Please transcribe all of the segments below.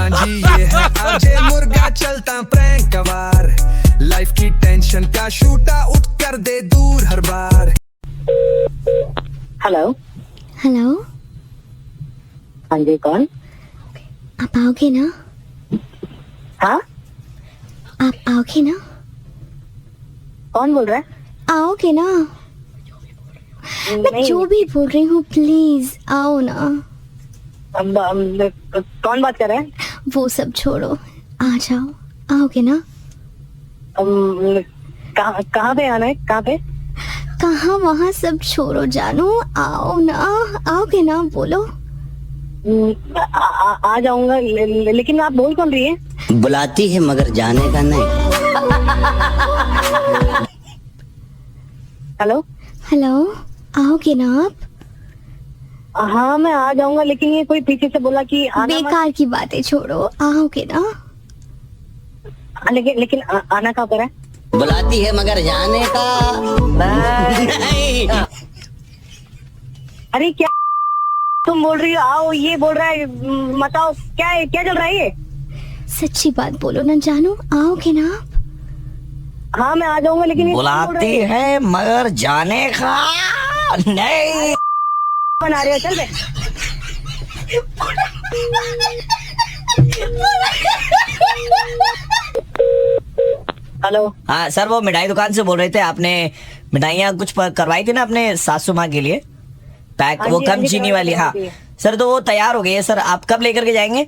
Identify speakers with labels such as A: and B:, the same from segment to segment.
A: हाँ जी ये है आरजे मुर्गा चलता प्रैंक कवार, लाइफ की टेंशन का शूटा उठ कर दे दूर हर बार।
B: हेलो
C: हेलो,
B: हाँ जी कौन?
C: आप आओगे ना?
B: हाँ
C: आप आओगे ना?
B: कौन बोल रहा है?
C: आओगे ना? मैं
B: नहीं,
C: जो भी बोल रही हूँ प्लीज आओ ना।
B: कौन बात कर रहा है?
C: वो सब छोड़ो, आ जाओ। आओगे ना?
B: कहाँ पे आना है? कहाँ पे?
C: कहाँ वहाँ सब छोड़ो जानू, आओ ना। आओगे ना बोलो।
B: आ जाऊंगा लेकिन आप बोल कौन रही है?
D: बुलाती है मगर जाने का नहीं।
B: हेलो
C: हेलो, आओगे ना आप?
B: हाँ मैं आ जाऊंगा लेकिन ये कोई पीछे से बोला कि आना मत।
C: बेकार की बातें छोड़ो, आओगे ना?
B: लेकिन आना कहाँ पर है?
D: बुलाती है मगर जाने का नहीं।
B: अरे क्या तुम बोल रही हो? आओ ये बोल रहा है, बताओ क्या है, क्या चल रहा है ये?
C: सच्ची बात बोलो ना जानू, आओगे ना आप?
B: हाँ मैं आ जाऊंगा लेकिन ये कौन बोल रहा
D: बुलाती है मगर जाने का नहीं।
B: बना रहे हो? चल बे। हेलो
D: हाँ सर, वो मिठाई दुकान से बोल रहे थे। आपने मिठाइयाँ कुछ करवाई थी ना अपने सासू माँ के लिए पैक,
B: हाँ
D: वो
B: जी,
D: कम
B: हाँ जी,
D: चीनी वाली। हाँ
B: करवाई थी।
D: सर, तो वो तैयार हो गई है सर। आप कब लेकर के जाएंगे?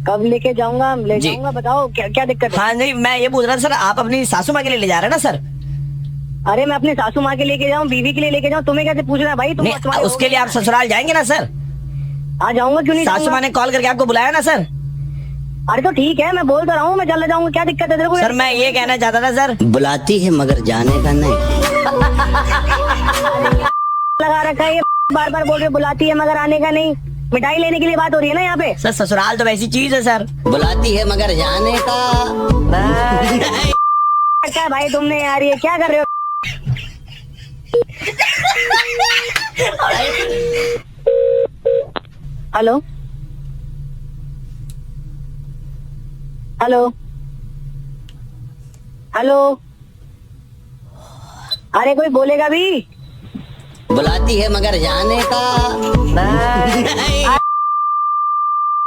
B: कब लेके जाऊंगा? ले
D: जी।
B: जाऊंगा, बताओ क्या क्या दिक्कत है?
D: हाँ नहीं, मैं ये पूछ रहा था सर, आप अपनी सासू माँ के लिए ले जा रहे हैं ना सर?
B: अरे मैं अपने सासू माँ के लेके जाऊँ, बीवी के लिए लेके जाऊँ, तुम्हें कैसे पूछ रहा है भाई? तुम
D: नहीं,
B: तुम्हारे
D: उसके
B: हो
D: लिए आप
B: गया।
D: ससुराल जाएंगे ना सर?
B: आ जाऊंगा, क्यों नहीं
D: सासू
B: जाऊंगा?
D: माँ ने कॉल करके आपको बुलाया ना सर?
B: अरे तो ठीक है, मैं बोल तो रहा हूँ मैं चला जाऊंगा, क्या दिक्कत है तेरे को?
D: सर मैं ये कहना चाहता था सर, बुलाती है मगर जाने का नहीं।
B: लगा रखा है ये, बार बार बोल रहे बुलाती है मगर आने का नहीं। मिठाई लेने के लिए बात हो रही है ना यहाँ पे?
D: सर ससुराल तो वैसी चीज है सर, बुलाती है मगर जाने का नहीं।
B: क्या है भाई तुमने यार, ये क्या कर रहे हो? हेलो हेलो हेलो, अरे कोई बोलेगा भी?
D: बुलाती है मगर जाने का नहीं।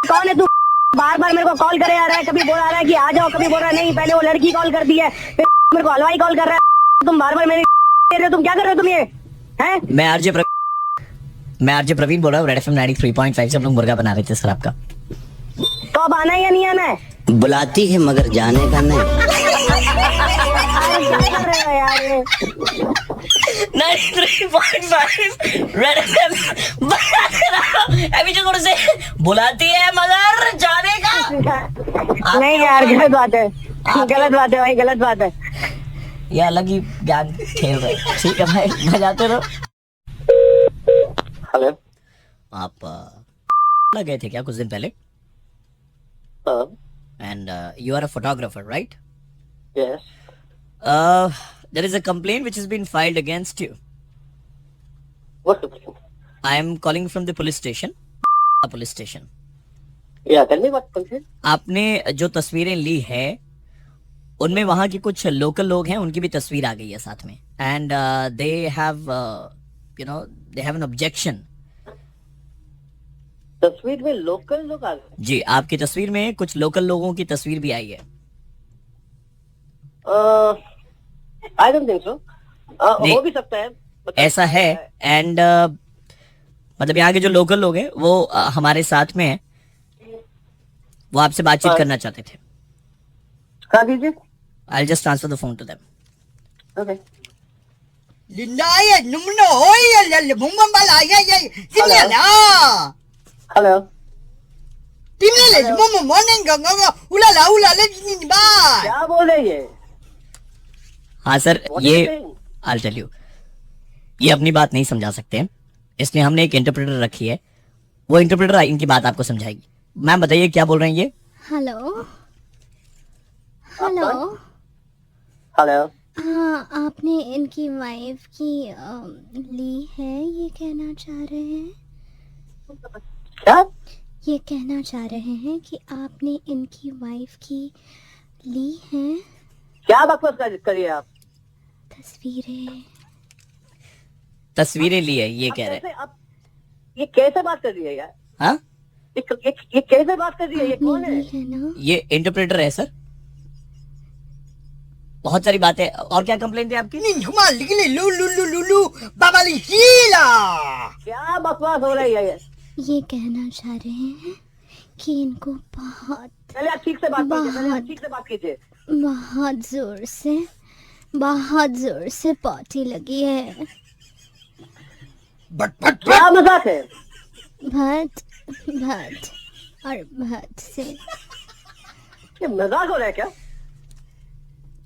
B: कौन है तू? बार बार मेरे को कॉल करे आ रहा है, कभी बोल आ रहा है कि आ जाओ, कभी बोल रहा है नहीं। पहले वो लड़की कॉल कर दी है, फिर मेरे को हलवाई कॉल कर रहा है। तुम बार बार मेरे दे रहे हो, तुम क्या कर रहे हो? तुम ये हैं?
D: मैं आरजे प्रवीण बोल रहा हूँ, रेड एफएम 93.5 से हम लोग मुर्गा बना रहे थे सर आपका।
B: तो अब आना है या नहीं आना है?
D: बुलाती है मगर जाने का नहीं।
B: अरे क्या कर रहे हो यार ये?
D: 93.5 रेड एफएम अभी जो थोड़े से बुलाती है मगर जाने का
B: नहीं यार, गलत बात है, गलत बात है भाई, गलत बात है।
D: ये अलग ही ज्ञान खेल रहे हैं। ठीक है भाई, बजाते रहो।
B: हेलो,
D: आप गए थे क्या कुछ दिन पहले? And you are a photographer right?
B: Yes.
D: There is a complaint which has been filed against you.
B: What?
D: I am calling from the police station. Police station.
B: Yeah, tell me what complaint?
D: आपने जो तस्वीरें ली है उनमें वहाँ के कुछ local लोग हैं, उनकी भी तस्वीर आ गई है साथ में। And they have they have an objection.
B: तस्वीर में लोकल लोग आ गए?
D: जी, आपकी तस्वीर में कुछ लोकल लोगों की तस्वीर भी आई है।
B: I don't think so. हो भी सकता है,
D: ऐसा है। एंड मतलब यहाँ के जो लोकल लोग हैं वो हमारे साथ में हैं, वो आपसे बातचीत करना चाहते थे।
B: कहा दीजिए।
D: I'll just transfer the phone to them.
B: Okay. Hello. क्या बोल रहे ये?
D: हाँ सर,
B: What
D: ये
B: is saying?
D: I'll tell you, ये अपनी बात नहीं समझा सकते हैं, इसलिए हमने एक इंटरप्रेटर रखी है। वो इंटरप्रेटर इनकी बात आपको समझाएगी। मैम बताइए क्या बोल रहे हैं ये?
C: Hello hello,
B: hello.
C: हाँ आपने इनकी वाइफ की ली है, ये कहना चाह रहे हैं?
B: क्या?
C: ये कहना चाह रहे हैं कि आपने इनकी वाइफ की ली हैं
B: क्या बकवास करिए आप?
D: तस्वीरें ली है ये कह रहे हैं।
B: आप ये कैसे बात कर रही है यार?
D: हाँ,
B: ये कैसे बात कर रही है? ये कौन है?
C: है ना?
D: ये इंटरप्रेटर है सर। बहुत सारी बातें। और क्या कंप्लेंट है आपकी?
B: क्या बकवास हो रही है ये?
C: ये कहना चाह रहे हैं कि इनको बहुत
B: पहले आप ठीक से बात कीजिए, पहले आप ठीक से बात कीजिए।
C: बहुत जोर से पार्टी लगी है।
B: क्या मजाक है?
C: भट और भट से
B: ये मजाक हो रहा है क्या?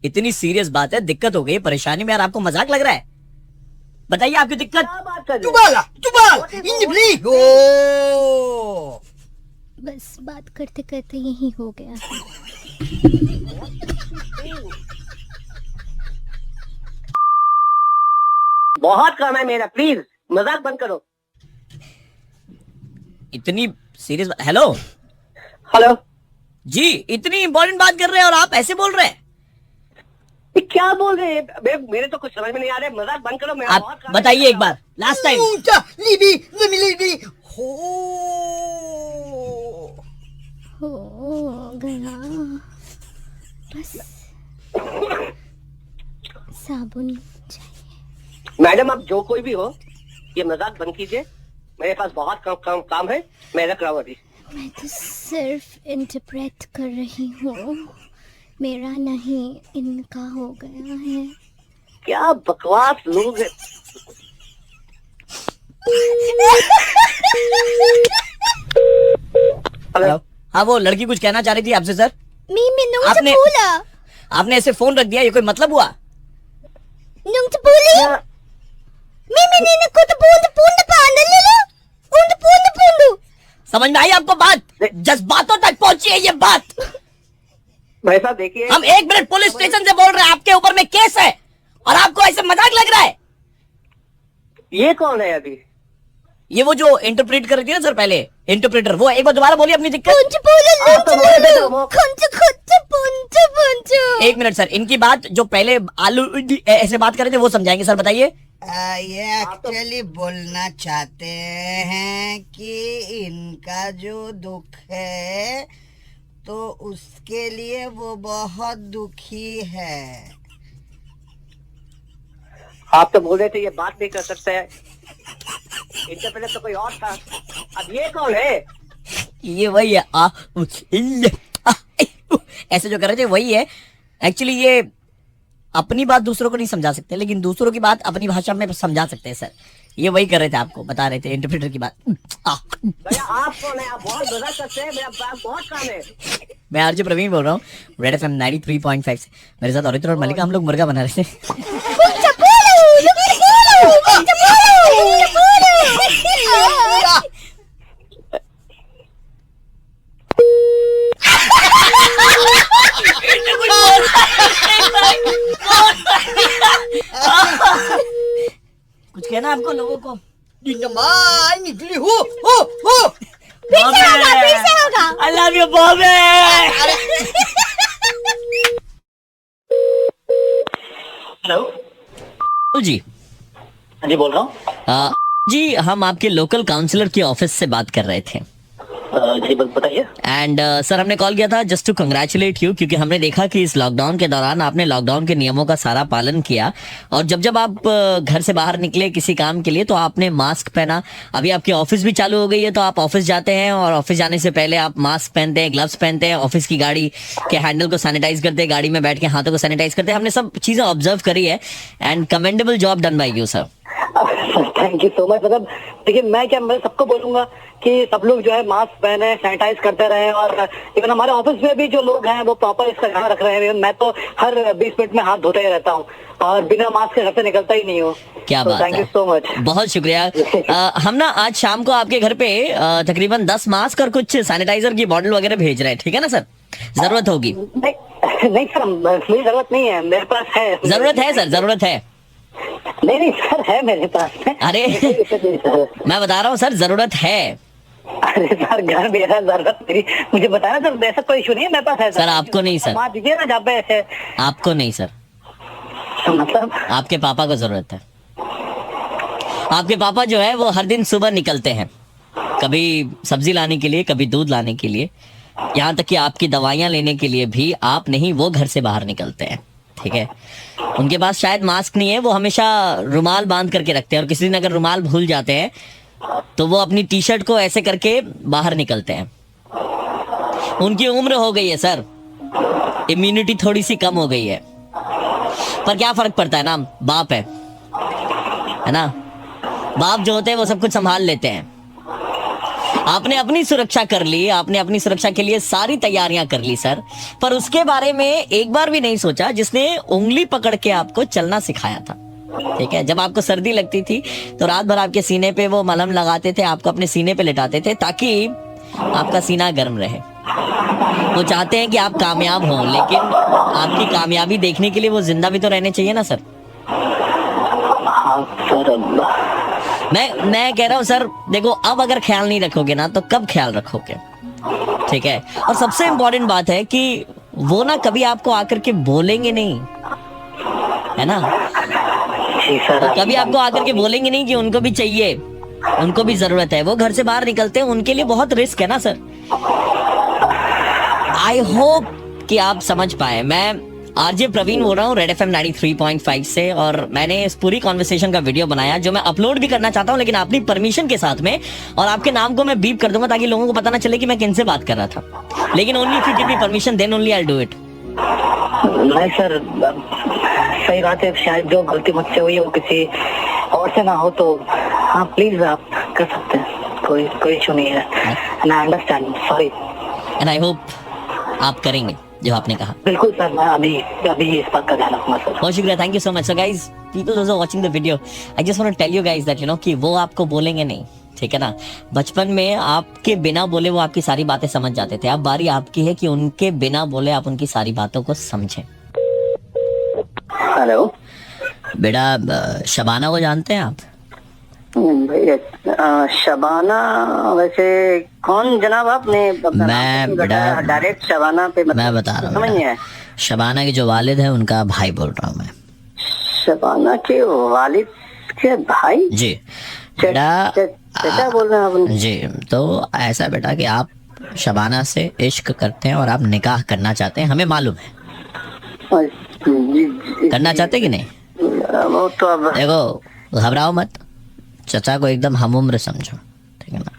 D: इतनी सीरियस बात है, दिक्कत हो गई, परेशानी में, यार आपको मजाक लग रहा है? बताइए आपकी दिक्कत।
B: क्या बात कर रही है?
C: बस बात करते करते यही हो गया।
B: बहुत काम है मेरा, प्लीज मजाक बंद करो।
D: इतनी सीरियस। हेलो
B: हेलो
D: जी, इतनी इंपॉर्टेंट बात कर रहे हैं और आप ऐसे बोल रहे हैं?
B: ये क्या बोल रहे हैं? मेरे तो कुछ समझ में नहीं आ रहा है। मजाक बंद करो। मेरा बहुत
D: आप
B: काम है।
D: बताइए एक बार, लास्ट टाइम।
C: हो गया बस। साबुन चाहिए।
B: मैडम आप जो कोई भी हो, ये मजाक बंद कीजिए। मेरे पास बहुत काम है। मैं रख रहा हूँ अभी।
C: मैं तो सिर्फ इंटरप्रेट कर रही हूँ, मेरा नहीं इनका हो गया है।
B: क्या बकवास लोग हैं।
D: हेलो। हाँ, वो लड़की कुछ कहना चाह रही थी आपसे सर।
C: आपने
D: आपने ऐसे फोन रख दिया, ये कोई मतलब हुआ? समझ में आई आपको बात? जज्बातों तक पहुंची है ये बात।
B: भाई साहब देखिए,
D: हम 1 मिनट पुलिस स्टेशन से बोल रहे हैं, आपके ऊपर में केस है और आपको ऐसे मजाक लग रहा है?
B: ये कौन है अभी?
D: ये वो जो इंटरप्रेट कर रही थी ना सर पहले, इंटरप्रेटर, वो एक बार दोबारा बोलिए अपनी दिक्कत। एक मिनट सर, इनकी बात जो पहले आलू ऐसे बात कर रहे थे वो समझाएंगे सर, बताइए।
E: ये एक्चुअली बोलना चाहते हैं कि इनका जो दुख है तो उसके लिए वो बहुत दुखी है।
B: आप तो बोल रहे थे ये बात नहीं कर सकते हैं। इससे पहले तो कोई और था। अब ये कौन है?
D: ये वही है। ऐसे जो कर रहे थे वही है। एक्चुअली ये अपनी बात दूसरों को नहीं समझा सकते, लेकिन दूसरों की बात अपनी भाषा में समझा सकते हैं सर। ये वही कर रहे थे, आपको बता रहे थे इंटरप्रेटर की बात।
B: भैया आप कौन है? आप बहुत मजाक करते हैं। मेरा बहुत काम है।
D: मैं आरजे प्रवीण बोल रहा हूँ, रेड एफएम 93.5 से। मेरे साथ औरित्र और मलिका, हम लोग मुर्गा बना रहे थे। कुछ कहना आपको लोगों को?
E: निकली हो
C: फिर से होगा।
D: I love you, Bobby।
B: Hello
D: जी।
B: जी बोल रहा हूँ।
D: जी, हम आपके लोकल काउंसलर के ऑफिस से बात कर रहे थे।
B: जी बताइए।
D: एंड सर, हमने कॉल किया था जस्ट टू कंग्रेचुलेट यू, क्योंकि हमने देखा कि इस लॉकडाउन के दौरान आपने लॉकडाउन के नियमों का सारा पालन किया और जब आप घर से बाहर निकले किसी काम के लिए तो आपने मास्क पहना। अभी आपकी ऑफिस भी चालू हो गई है, तो आप ऑफिस जाते हैं और ऑफिस जाने से पहले आप मास्क पहनते हैं, ग्लव्स पहनते हैं, ऑफिस की गाड़ी के हैंडल को सैनिटाइज करते हैं, गाड़ी में बैठ के हाथों को सैनिटाइज करते हैं। हमने सब चीजें ऑब्जर्व करी है and commendable job done by you sir.
B: Thank you so much. मतलब देखिए, मैं सबको बोलूंगा कि सब लोग जो है मास्क पहने, सैनिटाइज करते रहे और इवन हमारे ऑफिस में भी जो लोग हैं वो प्रॉपर इसका ध्यान रख रहे हैं। मैं तो हर 20 मिनट में हाथ धोते ही रहता हूँ और बिना मास्क के घर से निकलता ही नहीं हूँ।
D: क्या बात है,
B: थैंक यू सो मच,
D: बहुत शुक्रिया। हम ना आज शाम को आपके घर पे तकरीबन 10 मास्क और कुछ सैनिटाइजर की बॉटल वगैरह भेज रहे हैं, ठीक है ना सर? जरूरत होगी?
B: नहीं सर, मुझे जरूरत नहीं है, मेरे पास है।
D: जरूरत है सर, जरूरत है।
B: नहीं सर, है मेरे पास।
D: अरे मैं बता रहा हूँ सर, जरूरत है।
B: अरे सर घर मेरा जरूरत मेरी, मुझे बताया सर, ऐसा कोई इशू नहीं है मेरे पास है
D: सर आपको नहीं सर,
B: मान दीजिए ना जहाँ पे ऐसे
D: आपको नहीं सर,
B: मतलब
D: आपके पापा को जरूरत है। आपके पापा जो है वो हर दिन सुबह निकलते हैं, कभी सब्जी लाने के लिए, कभी दूध लाने के लिए, यहाँ तक कि आपकी दवाइयाँ लेने के लिए भी आप नहीं, वो घर से बाहर निकलते हैं। ठीक है, उनके पास शायद मास्क नहीं है, वो हमेशा रुमाल बांध करके रखते हैं, और किसी दिन अगर रुमाल भूल जाते हैं तो वो अपनी टी शर्ट को ऐसे करके बाहर निकलते हैं। उनकी उम्र हो गई है सर, इम्यूनिटी थोड़ी सी कम हो गई है, पर क्या फर्क पड़ता है ना, बाप है ना, बाप जो होते हैं वो सब कुछ संभाल लेते हैं। आपने अपनी सुरक्षा कर ली, आपने अपनी सुरक्षा के लिए सारी तैयारियां कर ली सर, पर उसके बारे में एक बार भी नहीं सोचा जिसने उंगली पकड़ के आपको चलना सिखाया था। ठीक है, जब आपको सर्दी लगती थी तो रात भर आपके सीने पे वो मलहम लगाते थे, आपको अपने सीने पे लिटाते थे ताकि आपका सीना गर्म रहे। वो चाहते हैं कि आप कामयाब हों, लेकिन आपकी कामयाबी देखने के लिए वो जिंदा भी तो रहने चाहिए ना सर। मैं कह रहा हूँ सर, देखो अब अगर ख्याल नहीं रखोगे ना तो कब ख्याल रखोगे। ठीक है, और सबसे इम्पोर्टेंट बात है कि वो ना कभी आपको आकर के बोलेंगे नहीं, है ना, कभी आपको आकर के बोलेंगे नहीं कि उनको भी चाहिए, उनको भी जरूरत है, वो घर से बाहर निकलते हैं, उनके लिए बहुत रिस्क है ना सर। आई होप कि आप समझ पाए। मैं आरजे प्रवीण बोल रहा हूँ रेड एफएम 93.5 से, और मैंने इस पूरी कॉन्वर्सेशन का वीडियो बनाया जो मैं अपलोड भी करना चाहता हूँ, लेकिन अपनी परमिशन के साथ में, और आपके नाम को मैं बीप कर दूंगा ताकि लोगों को पता ना चले कि मैं किनसे बात कर रहा था, लेकिन only if you give me permission then only I will do it.
B: नहीं सर, सही बात है, शायद जो गलती मुझसे हुई है वो किसी और से ना हो, तो हाँ प्लीज आप कर सकते हैं, कोई इशू नहीं है। I understand, sorry,
D: and I hope आप करेंगे जो आपने कहा।
B: बिल्कुल सर, मैं अभी इस बात का ध्यान रखूंगा सर।
D: बहुत शुक्रिया, thank you so much. So guys, people also watching the video, I just want to tell you guys that you know कि वो आपको बोलेंगे नहीं, ठीक है ना। बचपन में आपके बिना बोले वो आपकी सारी बातें समझ जाते थे, अब बारी आपकी है कि उनके बिना बोले आप उनकी सारी बातों को समझें।
B: हेलो बेटा,
D: शबाना को जानते हैं आप?
B: भैया शबाना, वैसे कौन जनाब आपने?
D: मैं बेटा
B: डायरेक्ट शबाना पे
D: मैं बता रहा हूँ, शबाना के जो वालिद है उनका भाई बोल रहा हूँ मैं।
B: शबाना के वालिद के भाई?
D: जी बेटा,
B: क्या बोल रहे हैं आप?
D: जी, तो ऐसा बेटा कि आप शबाना से इश्क करते हैं और आप निकाह करना चाहते हैं, हमें मालूम है। करना चाहते कि नहीं?
B: वो तो अब
D: देखो, घबराओ मत, चचा को एकदम हम उम्र समझो, ठीक है ना,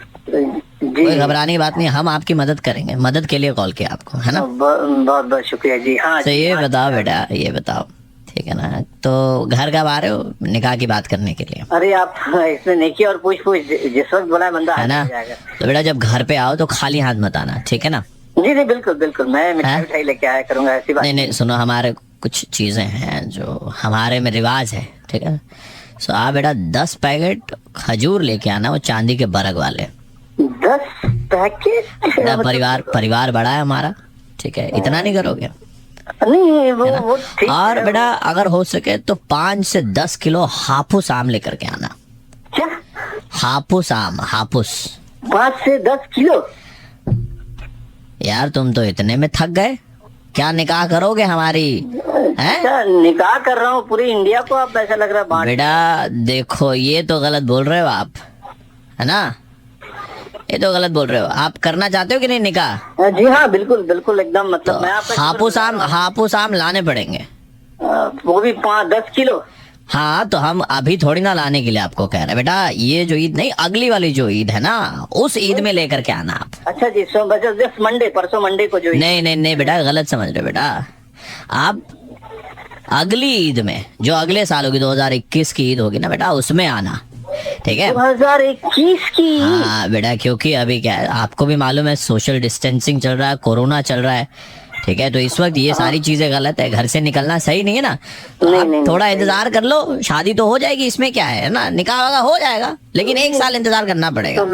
D: कोई घबराने की बात नहीं, हम आपकी मदद करेंगे, मदद के लिए कॉल किया आपको, है ना।
B: बहुत बहुत शुक्रिया जी। हाँ
D: तो ये बताओ बेटा, ये बताओ, ठीक है ना, तो घर कब आ रहे हो निकाह की बात करने के लिए?
B: अरे आप इसमें नेकी और पूछ जिस वक्त बोला बंदा
D: है ना, तो बेटा जब घर पे आओ तो खाली हाथ मत आना, ठीक है ना।
B: जी जी बिल्कुल बिल्कुल, मैं मिठाई लेके आया करूंगा, ऐसी बात
D: नहीं, सुनो, हमारे कुछ चीजें हैं जो हमारे में रिवाज है, ठीक है। सो आप बेटा 10 पैकेट खजूर लेके आना, वो चांदी के बरग वाले।
B: 10 पैकेट?
D: परिवार बड़ा है हमारा, ठीक है, इतना नहीं करोगे?
B: नहीं वो ठीक है।
D: और बेटा अगर हो सके तो 5 से 10 किलो हापुस आम लेकर के आना।
B: क्या?
D: हापुस आम, हापुस।
B: 5 से 10 किलो?
D: यार तुम तो इतने में थक गए, क्या निकाह करोगे हमारी? हैं?
B: निकाह कर रहा हूँ पूरी इंडिया को, आप ऐसा लग रहा है।
D: बेटा देखो, ये तो गलत बोल रहे हो आप, है ना, ये तो गलत बोल रहे हो। आप करना चाहते हो कि नहीं निकाह?
B: जी हाँ बिल्कुल बिल्कुल, एकदम, मतलब
D: तो
B: मैं आपका
D: हापुस आम लाने पड़ेंगे,
B: वो भी 5-10 किलो।
D: हाँ, तो हम अभी थोड़ी ना लाने के लिए आपको कह रहे हैं बेटा, ये जो ईद नहीं, अगली वाली जो ईद है ना, उस ईद में लेकर के आना आप।
B: अच्छा जी, परसों मंडे को जो
D: नहीं बेटा, गलत समझ रहे बेटा आप। अगली ईद में, जो अगले साल होगी, 2021 की ईद होगी ना बेटा, उसमें आना, ठीक है।
B: 2021 की?
D: हाँ बेटा, क्योंकि अभी क्या है, आपको भी मालूम है, सोशल डिस्टेंसिंग चल रहा है, कोरोना चल रहा है, ठीक है, तो इस वक्त ये सारी चीजें गलत है, घर से निकलना सही नहीं है ना। तो
B: नहीं,
D: आप
B: नहीं,
D: थोड़ा इंतजार कर लो, शादी तो हो जाएगी, इसमें क्या है ना, निकाह वागा हो जाएगा, लेकिन 1 साल इंतजार करना पड़ेगा।
B: तो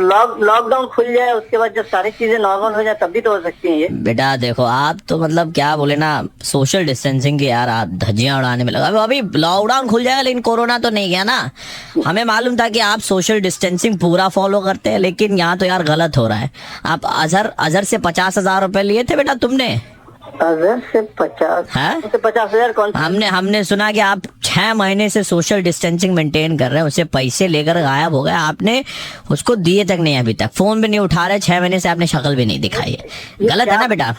B: लॉकडाउन खुल जाए, उसके बाद जब सारी चीजें नॉर्मल हो जाए तब भी तो हो सकती है ये।
D: बेटा देखो, आप तो मतलब क्या बोले ना, सोशल डिस्टेंसिंग की यार आप धज्जियां उड़ाने में लगा। अभी लॉकडाउन खुल जाएगा, लेकिन कोरोना तो नहीं गया ना। हमें मालूम था कि आप सोशल डिस्टेंसिंग पूरा फॉलो करते हैं, लेकिन यहाँ तो यार गलत हो रहा है। आप अजहर से 50,000 रुपए लिए थे बेटा तुमने।
B: अजहर से 50,000 कौन?
D: हमने सुना कि आप 6 महीने से सोशल डिस्टेंसिंग मेंटेन कर रहे हैं, उससे पैसे लेकर गायब हो गए, आपने उसको दिए तक नहीं, अभी तक फोन भी नहीं उठा रहे, 6 महीने से आपने शक्ल भी नहीं दिखाई है। गलत है ना बेटा?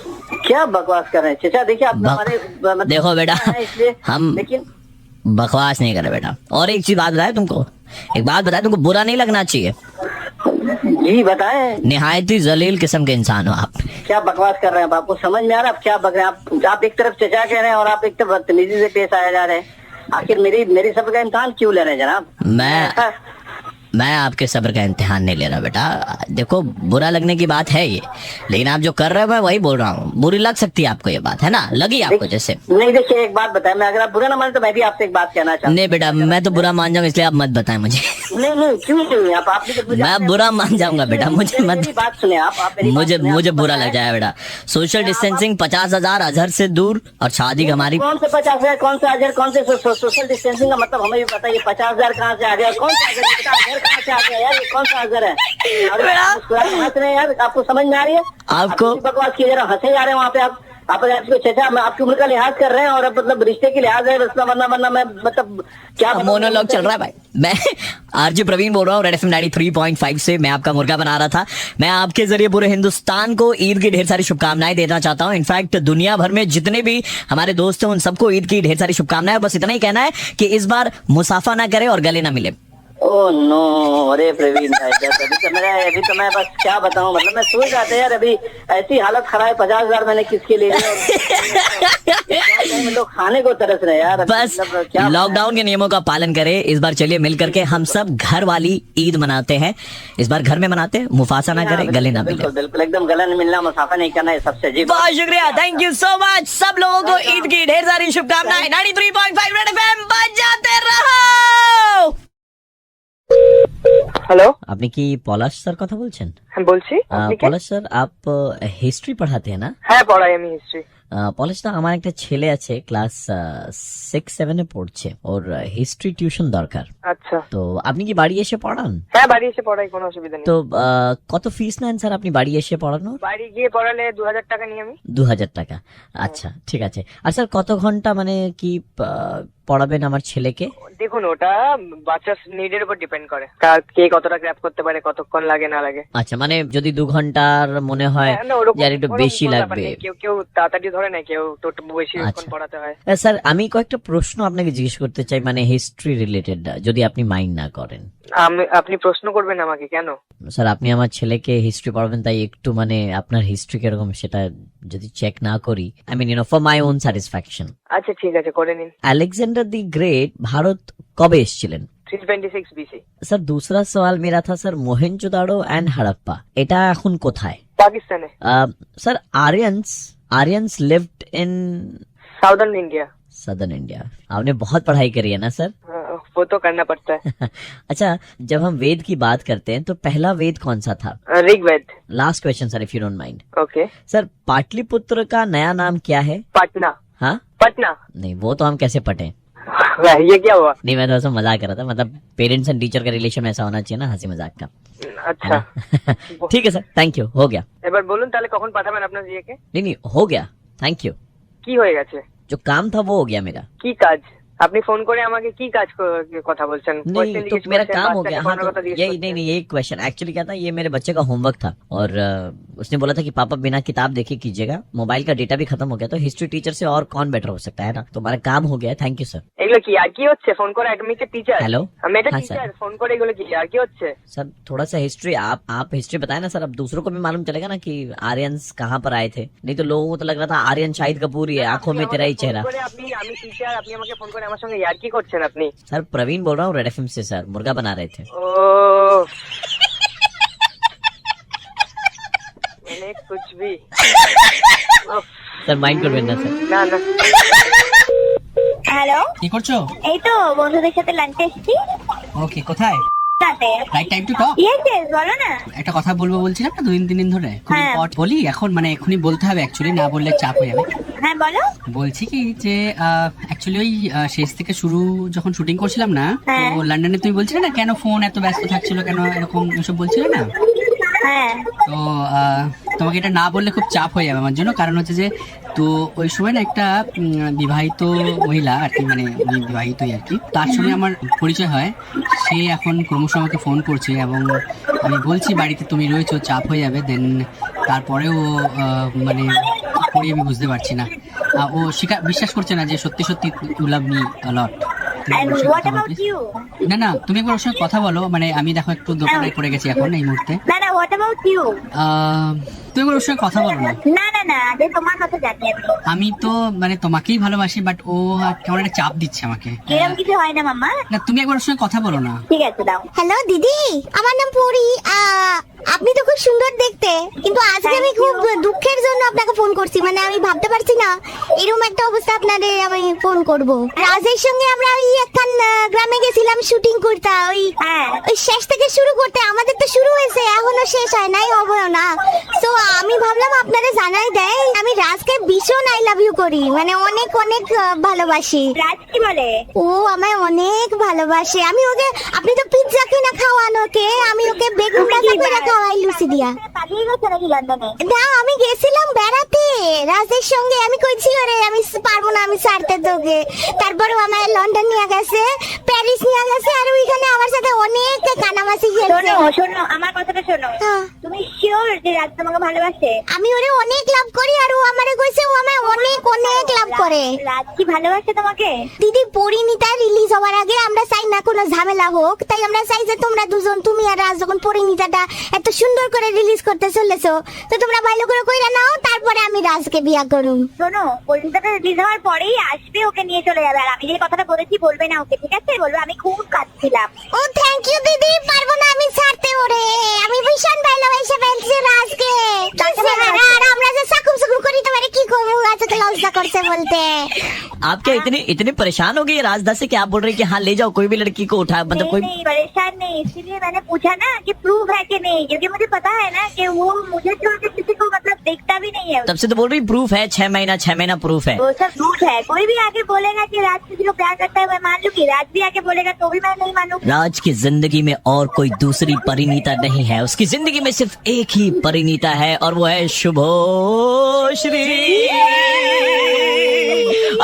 B: क्या बकवास कर रहे हैं चाचा? देखिए आप हमारे
D: देखो बेटा,
B: इसलिए
D: हम
B: लेकिन
D: बकवास नहीं कर रहे बेटा। और एक चीज बात बताए तुमको, एक बात बताए, तुमको बुरा नहीं लगना चाहिए।
B: जी बताएं।
D: निहायती जलील किस्म के इंसान हो आप।
B: क्या बकवास कर रहे हैं? आपको समझ में आ रहा है आप क्या बक रहे हैं? आप एक तरफ चचा कह रहे हैं और आप एक तरफ बदतमीजी से पेश आए जा रहे हैं। आखिर मेरी सब्र का इम्तिहान क्यों ले रहे हैं जनाब?
D: मैं आपके सब्र का इम्तिहान नहीं ले रहा बेटा। देखो, बुरा लगने की बात है ये, लेकिन आप जो कर रहे हो मैं वही बोल रहा हूँ। बुरी लग सकती है आपको ये बात, है ना? लगी आपको जैसे?
B: नहीं देखिए, एक बात बताएं, मैं अगर आप बुरा ना माने तो मैं भी आपसे एक बात कहना चाहता हूँ।
D: नहीं बेटा, मैं तो बुरा मान जाऊंगा, इसलिए आप मत बताएं मुझे।
B: नहीं क्यों नहीं? आप
D: मैं बुरा मान जाऊंगा बेटा, मुझे मत,
B: बात सुने आप
D: मुझे बुरा लग जाए बेटा। सोशल डिस्टेंसिंग 50,000 अजहर से दूर और शादी हमारी।
B: कौन से 50,000? कौन सा अजहर? कौन से सोशल डिस्टेंसिंग का मतलब हमें भी पता है। 50,000 कहाँ से आ गया? कौन सा अजहर कहाँ से आ गया यार? ये कौन सा अजहर है? हंस रहे हैं यार, आपको समझ में आ रही है?
D: आपको
B: बकवास किए जा रहे, हंसे जा रहे हैं वहाँ पे आप चचा, मैं आपकी उम्र का लिहाज कर रहे हैं और अब मतलब रिश्ते की लिहाज है, वरना मैं मतलब क्या
D: मोनोलॉग चल रहा है भाई। मैं आरजे प्रवीण बोल रहा हूँ, रेड एफएम 93.5 से। मैं आपका मुर्गा बना रहा था। मैं आपके जरिए पूरे हिंदुस्तान को ईद की ढेर सारी शुभकामनाएं देना चाहता हूँ। इनफैक्ट दुनिया भर में जितने भी हमारे दोस्त हैं उन सबको ईद की ढेर सारी शुभकामनाएं। बस इतना ही कहना है कि इस बार मुसाफा ना करे और गले ना मिले।
B: ओह नो, अरे प्रवीण भाई, अभी तो मैं बस क्या बताऊं, मतलब मैं सोच रहा था यार, अभी ऐसी हालत खराब है, 50,000 मैंने किसके लिए लोग खाने को तरस रहे यार।
D: बस लॉकडाउन के नियमों का पालन करें इस बार। चलिए मिल करके हम सब घर वाली ईद मनाते हैं। इस बार घर में मनाते हैं, मुफासा ना करें, गले ना मिले।
B: बिल्कुल एकदम गला नहीं मिलना, मुसाफा नहीं करना, है सबसे जी।
D: बहुत शुक्रिया, थैंक यू सो मच। सब लोगों को ईद की ढेर सारी शुभकामनाएं। 93.5 रेड एफएम बजाते रहो।
F: হ্যালো,
D: আপনি কি পলাশ স্যার কথা বলছেন?
F: হ্যাঁ বলছি। আপনি কে?
D: পলাশ স্যার, आप हिस्ट्री पढ़ाते हैं ना?
F: হ্যাঁ পড়াই আমি হিস্ট্রি।
D: পলাশ দা, আমার একটা ছেলে আছে ক্লাস 6-7 পড়ছে, ওর হিস্ট্রি টিউশন দরকার।
F: আচ্ছা,
D: তো আপনি কি বাড়ি এসে পড়ান?
F: হ্যাঁ বাড়ি এসে পড়াই, কোনো অসুবিধা নেই।
D: তো কত ফিস নেন স্যার আপনি বাড়ি এসে পড়ানোর?
F: বাড়ি গিয়ে পড়ালে 2000 টাকা নিই আমি।
D: 2000 টাকা, আচ্ছা ঠিক আছে। আর স্যার কত ঘন্টা মানে কি পড়াবেন আমার ছেলেকে?
F: দেখুন, ওটা বাচ্চার নিডের উপর ডিপেন্ড করে, কে কতটা গ্র্যাব করতে পারে, কতক্ষণ লাগে না লাগে।
D: আচ্ছা, মানে যদি 2 ঘন্টার মনে হয় যার একটু বেশি লাগবে।
F: কেউ তাড়াতাড়ি ধরে না, কেউ তো বেশি পড়াতে হয়।
D: স্যার আমি কয়েকটা প্রশ্ন আপনাকে জিজ্ঞেস করতে চাই, মানে হিস্ট্রি রিলেটেড, যদি আপনি মাইন্ড না করেন।
F: আপনি প্রশ্ন করবেন আমাকে? কেন
D: স্যার, আপনি আমার ছেলেকে হিস্ট্রি পড়াবেন, তাই একটু মানে আপনার হিস্ট্রি কিরকম সেটা যদি চেক না করি, I mean for my own satisfaction.
F: আচ্ছা ঠিক আছে, করে নিন।
D: अलेक्जेंडर दी ग्रेट भारत कब এসেছিলেন?
F: 326 BC।
D: স্যার दूसरा सवाल मेरा था सर, मोहेंजोदाड़ो एंड हड़प्पा এটা এখন কোথায়?
F: পাকিস্তানে।
D: Sir Aryans lived in
F: southern India.
D: Southern India. आपने बहुत पढ़ाई करी है ना सर?
F: वो तो करना पड़ता है।
D: अच्छा, जब हम वेद की बात करते हैं तो पहला वेद कौन सा था?
F: Rigveda.
D: Last question sir, if you don't mind.
F: Okay
D: sir, Pataliputra का नया नाम क्या है?
F: पटना।
D: हाँ,
F: पटना
D: नहीं वो तो हम कैसे पढ़े?
F: ये क्या हुआ?
D: नहीं, मैं थोड़ा सा मजाक कर रहा था, मतलब पेरेंट्स एंड टीचर का रिलेशन ऐसा होना चाहिए ना, हंसी मजाक का।
F: अच्छा
D: ठीक है सर, थैंक यू, हो गया।
F: এবার বলুন তাহলে কখন পাঠাবেন আপনার জিয়াকে?
D: नहीं हो गया, थैंक यू।
F: কি হয়ে গেছে?
D: जो काम था वो हो गया मेरा।
F: কি কাজ? আপনি ফোন করে আমাকে কি কাজ কথা বলছেন?
D: नहीं तो मेरा काम हो गया। हाँ तो यही नहीं यही क्वेश्चन एक्चुअली क्या था, ये मेरे बच्चे का होमवर्क था और उसने बोला था कि पापा बिना किताब देखे कीजिएगा, मोबाइल का डेटा भी खत्म हो गया, तो हिस्ट्री टीचर से और कौन बेटर हो सकता है ना, तो हमारा काम हो गया। Thank you sir.
F: এগুলো কি আর কি হচ্ছে? ফোন করে আমি তো টিচার।
D: हेलो,
F: আমি এটা
D: हाँ
F: টিচার,
D: सर।
F: ফোন করে এগুলো কি আর কি হচ্ছে?
D: सर थोड़ा सा हिस्ट्री आप हिस्ट्री बताए ना सर, अब दूसरों को भी मालूम चलेगा ना कि आर्यंस कहाँ पर आए थे, नहीं तो लोगों को तो लग रहा था आर्यन शाहिद कपूर ही है, आंखों में तेरा ही चेहरा।
F: আপনি আমি টিচার, আপনি আমাকে ফোন করে আমার সঙ্গে ইয়ার কি করছেন আপনি?
D: सर प्रवीण बोल रहा हूँ, रेड एफएम से सर, मुर्गा बना रहे थे।
F: ओ मैंने कुछ भी
D: স্যার মাইন্ড করবেন না স্যার।
F: না না
B: হ্যালো,
G: কি করছো?
B: এই তো বন্ধুদের সাথে লাঞ্চে এসেছি।
G: ওকে, কোথায়?
B: রাতে।
G: Right time to talk.
B: Yes yes, বলো না।
G: একটা কথা বলবো বলছিলাম না 2-3 দিন ধরে, খুব
B: হ্যাঁ।
G: ইম্পর্টেন্ট। বলি এখন, মানে এখনই বলতে হবে অ্যাকচুয়ালি, না বললে চাপ হয়ে যাবে।
B: হ্যাঁ বলো।
G: বলছি কি যে অ্যাকচুয়ালি ওই শেষ থেকে শুরু যখন শুটিং করছিলাম না,
B: হ্যাঁ।
G: তো লন্ডনে তুমি বলছিলে না কেন ফোন এত ব্যস্ত থাকছিল, কেন এরকম এসব বলছিলে না?
B: হ্যাঁ
G: তো তোমাকে এটা না বললে খুব চাপ হয়ে যাবে আমার জন্য। কারণ হচ্ছে যে, তো ওই সময় না একটা বিবাহিত মহিলা আর কি, মানে উনি বিবাহিতই আর কি, তার সঙ্গে আমার পরিচয় হয়। সে এখন ক্রমশ আমাকে ফোন করছে এবং আমি বলছি বাড়িতে তুমি রয়েছো, চাপ হয়ে যাবে। দেন তারপরেও মানে কি করি আমি বুঝতে পারছি না। ও বিশ্বাস করছে না যে সত্যি সত্যি you love me a lot.
B: and what about you?
G: না না, তুমি একবার ওর সঙ্গে কথা বলো। মানে আমি দেখো একটু দোকানে পড়ে গেছি এখন এই মুহূর্তে।
B: না না, what about you?
G: তুমি একবার ওর সঙ্গে কথা বলো না।
B: না না না, আগে তোমার কথা জানি আমি।
G: আমি তো মানে তোমাকেই ভালোবাসি, বাট ও কেমন একটা চাপ দিচ্ছে আমাকে।
B: এরকম কিছু হয় না মামা।
G: না, তুমি একবার ওর সঙ্গে কথা বলো না।
B: ঠিক আছে, দাও।
C: হ্যালো দিদি, আমার নাম পরি। আপনি তো খুব সুন্দর দেখতে, কিন্তু আজকে আমি খুব দুঃখের জন্য আপনাকে ফোন করছি। মানে আমি ভাবতে পারছি না এরকম একটা অবস্থা আপনাদের আমি ফোন করব। রাজের সঙ্গে আমরা ওই একখান গ্রামে গেছিলাম শুটিং করতে। ওই শেষ থেকে শুরু করতে, আমাদের তো শুরু হয়েছে, এখনো শেষ হয় নাই, হবেও না। তো আমি ভাবলাম আপনারা জানাই দেয়, আমি রাজকে ভীষণ আই লাভ ইউ করি, মানে অনেক অনেক ভালোবাসি।
B: রাজ কি বলে?
C: ও আমায় অনেক ভালোবাসে। আমি ওকে, আপনি তো পিৎজা কিনা খাওয়ান ওকে, আমি ওকে বেগুন ভাজা করে খাওয়াই লুচি দিয়া।
B: পালিয়ে গেছে নাকি লন্ডনে?
C: না, আমি গেছিলাম বেড়াতে রাজের সঙ্গে। আমি কইছি ওরে আমি পারবো না, আমি ছাড়তে তোকে। তারপরে আমায় লন্ডন নিয়ে গেছে, প্যারিস নিয়ে গেছে, আর ওইখানে আমার সাথে অনেক কানামাছি খেলছে।
B: শোনো শোনো, আমার কথাটা শোনো।
C: হ্যাঁ।
B: তুমি শিওর যে রাজ তোমাকে ভালোবাসে?
C: আমি ওরে অনেক লাভ করি, আর ও আমারে কইছে ও আমায় অনেক অনেক লাভ করে।
B: রাজ কি ভালোবাসে তোমাকে?
C: দিদি, পরিণীতা রিলিজ হওয়ার আগে আমরা চাই না কোনো ঝামেলা হোক, তাই আমরা চাই যে তোমরা দুজন, তুমি আর রাজ, যখন পরিণীতাটা এত সুন্দর করে রিলিজ করতে চলেছো, তো তোমরা ভালো করে কইরা নাও, তারপরে আমি রাজকে বিয়া করুম।
B: শোনো, পরিণীতাটা রিলিজ হওয়ার পরেই আসবে, ওকে নিয়ে চলে যাবে। আর আমি যে কথাটা বলেছি বলবে না ওকে, ঠিক আছে? বলবে আমি খুব কাঁদছিলাম।
C: ও থ্যাংক ইউ দিদি, পারবো না আমি ছাড়তে ওরে। আমি ভীষণ ভালোবাসে ফেলছি রাজকে। আর আমরা যে সাকুম সাকুম করি, তোমারে কি করবো, আজকে লজ্জা করছে বলতে।
D: आप क्या इतने इतने परेशान हो गए राजदा से कि आप बोल रहे हैं कि हाँ ले जाओ कोई भी लड़की को उठा, मतलब
B: नहीं
D: कोई
B: नहीं, परेशान नहीं, इसीलिए मैंने पूछा ना कि प्रूफ है कि नहीं, क्योंकि मुझे पता है ना कि वो मुझे छोड़ के किसी को मतलब देखता भी नहीं है।
D: तब से तो बोल रही प्रूफ है, 6 महीना प्रूफ है।
B: वो सब झूठ है। कोई भी आके बोलेगा कि राज किसी को प्यार करता है, मैं मान लूंगी। राज भी आके बोलेगा तो भी मैं नहीं मानूंगी।
D: राज की जिंदगी में और कोई दूसरी परिणीता नहीं है, उसकी जिंदगी में सिर्फ एक ही परिणीता है, और वो है शुभोश्री।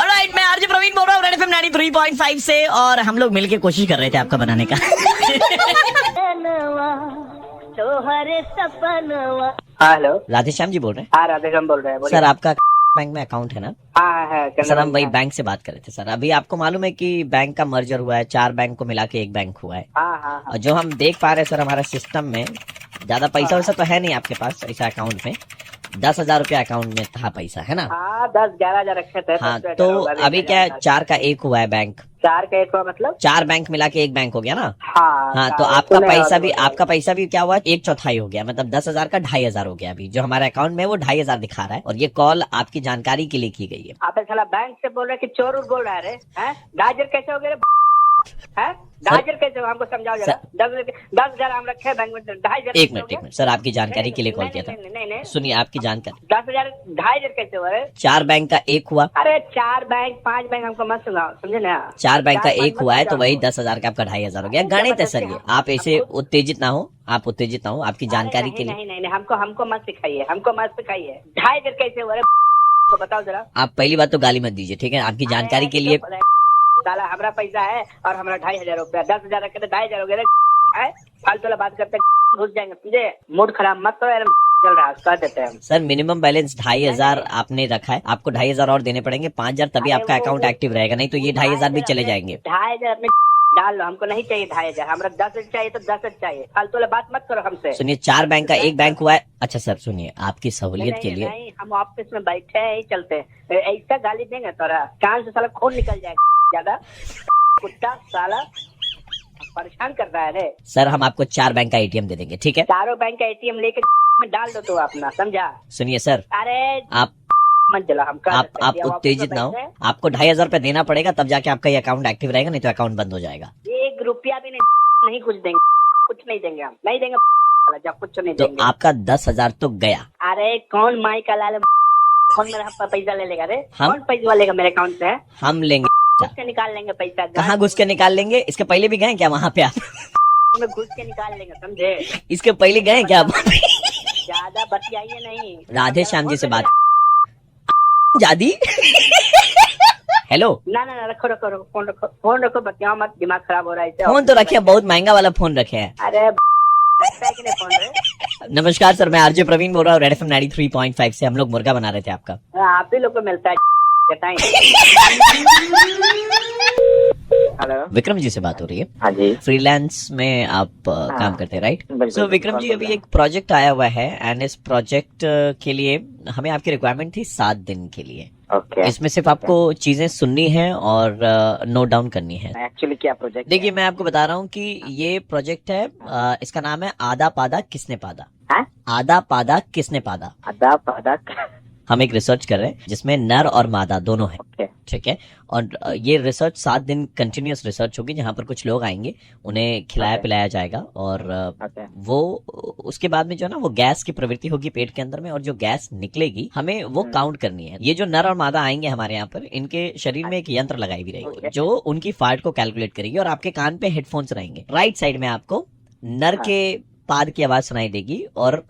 D: ऑलराइट, मैं आरजे प्रवीण बोल रहा हूँ रेड एफएम 93.5 से, और हम लोग मिलके कोशिश कर रहे थे आपका बनाने का।
F: हाँ हेलो,
D: राधेश्याम जी बोल रहे हैं?
F: हाँ राधेश्याम बोल रहे हैं, बोलिए।
D: सर आपका बैंक में अकाउंट है ना?
F: हाँ है
D: सर हम वही बैंक से बात कर रहे थे सर। अभी आपको मालूम है कि बैंक का मर्जर हुआ है, 4 बैंक को मिला के एक बैंक हुआ है।
F: हाँ हाँ
D: और जो हम देख पा रहे हैं सर, हमारा सिस्टम में ज्यादा पैसा वैसा तो है नहीं आपके पास ऐसा अकाउंट में। 10,000 रुपया अकाउंट में था पैसा, है ना?
F: हाँ 10-11 रखे थे।
D: हाँ, तो अभी क्या है, 4 का 1 हुआ है बैंक।
F: 4 का 1 हुआ मतलब?
D: 4 बैंक मिला के एक बैंक हो गया ना?
F: हाँ
D: हाँ, तो आपका पैसा भी क्या हुआ, 1/4 हो गया, मतलब 10,000 का 2,500 हो गया। अभी जो हमारे अकाउंट में है वो 2,500 दिखा रहा है, और ये कॉल आपकी जानकारी के लिए की गई है।
F: आप साला बैंक से बोल रहे कि चोर बोल रहा है रे? हैं? 2,000 कैसे हो गए रे? हैं? 2,000 कैसे हो? हमको समझाओ जरा। 10,000 हम रखे बैंक में, 2,500।
D: एक मिनट सर, आपकी जानकारी के लिए कॉल किया था।
F: नहीं
D: सुनिए आपकी जानकारी,
F: 10,000 2,500 कैसे हुआ रे?
D: 4 बैंक का 1 हुआ,
F: अरे 4 बैंक 5 बैंक हमको मत सुनाओ, समझे ना?
D: 4 बैंक का 1
F: 5
D: हुआ है, तो
F: मत
D: वही
F: जाओ।
D: 10,000 का आपका 2,500 हो गया। गणित है सर ये, आप ऐसे उत्तेजित ना हो, आपकी जानकारी के लिए।
F: नहीं हमको मत सिखाइए, हमको मत सिखाइए। 2,500 कैसे हुआ रे? तो बताओ जरा।
D: आप पहली बात तो गाली मत दीजिए, ठीक है? आपकी जानकारी के लिए।
F: साला हमारा पैसा है और हमारा 2,500 रुपया, 10,000 रखे थे, 2,500 हो गए। फालतू वाला बात करते घुस जाएंगे, समझे? मूड खराब मत करो यार, चल रहा है कह देते हैं हम।
D: सर मिनिमम बैलेंस 2,500 आपने रखा है, आपको 2,500 और देने पड़ेंगे, 5,000 तभी आपका अकाउंट एक्टिव रहेगा, नहीं तो ये 2,500 भी चले जाएंगे।
F: 2,500 अपने डाल लो, हमको नहीं चाहिए 2,500, हमारा 10 चाहिए तो 10 चाहिए। फालतू वाला बात मत करो हमसे।
D: सुनिए, 4 बैंक का 1 बैंक हुआ है। अच्छा सर सुनिए, आपकी सहूलियत के लिए
F: नहीं, हम ऑफिस में बैठे हैं, चलते हैं, ऐसा गाली देंगे तोरा कान से साला खून निकल जाएगा। ज्यादा कुत्ता साला परेशान कर रहा है रे।
D: सर हम आपको 4 बैंक का ATM दे देंगे, ठीक है?
F: 4 बैंक का ATM लेके में डाल दो तो अपना, समझा?
D: सुनिए सर,
F: अरे
D: आप
F: मत जला हम
D: आप उत्तेजित ना हो, आपको 2,500 रुपए देना पड़ेगा, तब जाके आपका ये अकाउंट एक्टिव रहेगा, नहीं तो अकाउंट बंद हो जाएगा।
F: 1 रुपया भी नहीं कुछ देंगे, कुछ नहीं देंगे, हम नहीं देंगे, जब कुछ नहीं
D: तो
F: देंगे।
D: आपका 10,000 तो गया।
F: अरे कौन माई का लाल कौन मेरा पैसा ले लेगा रे?
D: हम-
F: कौन पैसा लेगा मेरे अकाउंट से?
D: हम लेंगे।
F: घुस के निकाल लेंगे पैसा।
D: कहाँ घुस के निकाल लेंगे? इसके पहले भी गए क्या वहाँ पे आप?
F: में घुस के निकाल लेंगे, समझे?
D: इसके पहले गए क्या आप?
F: ज्यादा बतियाइए नहीं।
D: राधे श्याम जी से बात। जादी हेलो,
F: ना ना ना, रखो रखो रखो, फोन रखो, बतियाओ मत, दिमाग खराब हो रहा है इससे।
D: फोन तो रखे, बहुत महंगा वाला फोन रखे हैं।
F: अरे लगता है कि नहीं फोन रे?
D: नमस्कार सर, मैं आरजे प्रवीण बोल रहा हूँ, रेड एफएम 93.5 से। हम लोग मुर्गा बना रहे थे आपका।
F: आप ही लोग को मिलता है बताएं। हेलो,
D: विक्रम जी से बात हो रही है।
F: हाँ जी।
D: फ्रीलांस में आप काम करते हैं, राइट?
F: बिल्कुल,
D: सो विक्रम जी, अभी एक प्रोजेक्ट आया हुआ है एंड इस प्रोजेक्ट के लिए हमें आपकी रिक्वायरमेंट थी 7 दिन के लिए।
F: ओके।
D: इसमें सिर्फ आपको चीजें सुननी है और नोट डाउन करनी है।
F: एक्चुअली क्या प्रोजेक्ट?
D: देखिए, मैं आपको बता रहा हूँ कि ये प्रोजेक्ट है, इसका नाम है आधा पादा किसने पादा।
F: हाँ?
D: आधा पादा किसने पादा।
F: आधा पादा।
D: हम एक रिसर्च कर रहे हैं जिसमें नर और मादा दोनों है,
F: ओके।
D: ठीक है? और ये रिसर्च 7 दिन कंटिन्यूअस रिसर्च होगी, जहाँ पर कुछ लोग आएंगे, उन्हें खिलाया पिलाया जाएगा और वो उसके बाद में जो है ना, वो गैस की प्रवृत्ति होगी पेट के अंदर में, और जो गैस निकलेगी हमें वो काउंट करनी है। ये जो नर और मादा आएंगे हमारे यहाँ पर, इनके शरीर में एक यंत्र लगाई हुई रहेगी जो उनकी फार्ट को कैलकुलेट करेगी, और आपके कान पे हेडफोन्स रहेंगे। राइट साइड में आपको नर के पाद की आवाज सुनाई देगी और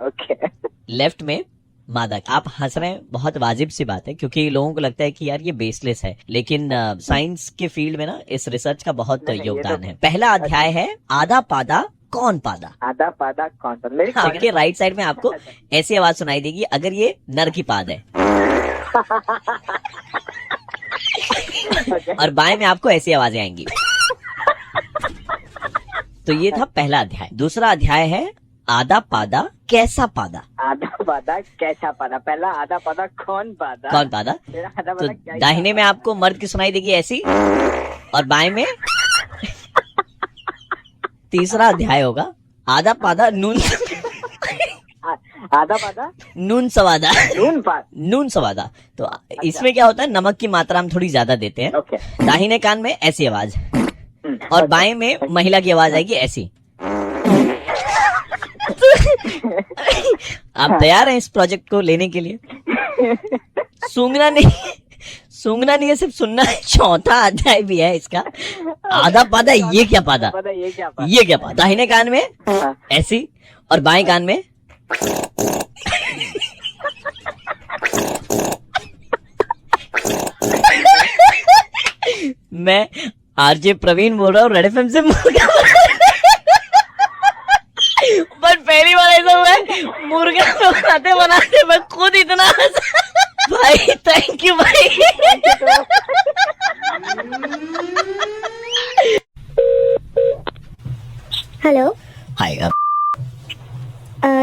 D: लेफ्ट में मादा। आप हंस रहे हैं, बहुत वाजिब सी बात है, क्योंकि लोगों को लगता है कि यार ये बेसलेस है, लेकिन साइंस के फील्ड में ना इस रिसर्च का बहुत योगदान है। पहला अध्याय है आधा पादा कौन पादा।
F: आधा पादा कौन पादा? मेरी
D: आपके राइट साइड में आपको ऐसी आवाज सुनाई देगी अगर ये नर की पाद है, और बाएं में आपको ऐसी आवाजें आएंगी। तो ये था पहला अध्याय। दूसरा अध्याय है आधा पादा कैसा पादा।
F: आधा पादा कैसा पादा? पहला आधा पादा कौन पादा?
D: कौन पादा?
F: मेरा आधा
D: तो
F: पादा क्या?
D: दाहिने में आपको मर्द की सुनाई देगी ऐसी, और बाएं में तीसरा अध्याय होगा आधा पादा नून
F: आधा पादा
D: नून सवादा।
F: नून पाद।
D: नून सवादा। तो इसमें क्या होता है, नमक की मात्रा हम थोड़ी ज्यादा देते हैं।
F: ओके।
D: दाहिने कान में ऐसी आवाज, और बाएं में महिला की आवाज आएगी ऐसी। आप तैयार हैं इस प्रोजेक्ट को लेने के लिए? सूंघना नहीं है, सिर्फ सुनना है। चौथा अध्याय भी है इसका, आधा पादा ये क्या पादा,
F: पादा ये क्या पादा?
D: ये क्या पादा। दाहिने कान में ऐसी, और बाएं कान में मैं आरजे प्रवीण बोल रहा हूँ, रेड एफएम से मुर्गा। पर पहली बार ऐसा हुआ है, मुर्गा बनाते मैं खुद इतना हंसा। भाई थैंक यू भाई।
C: हेलो।
D: हाय,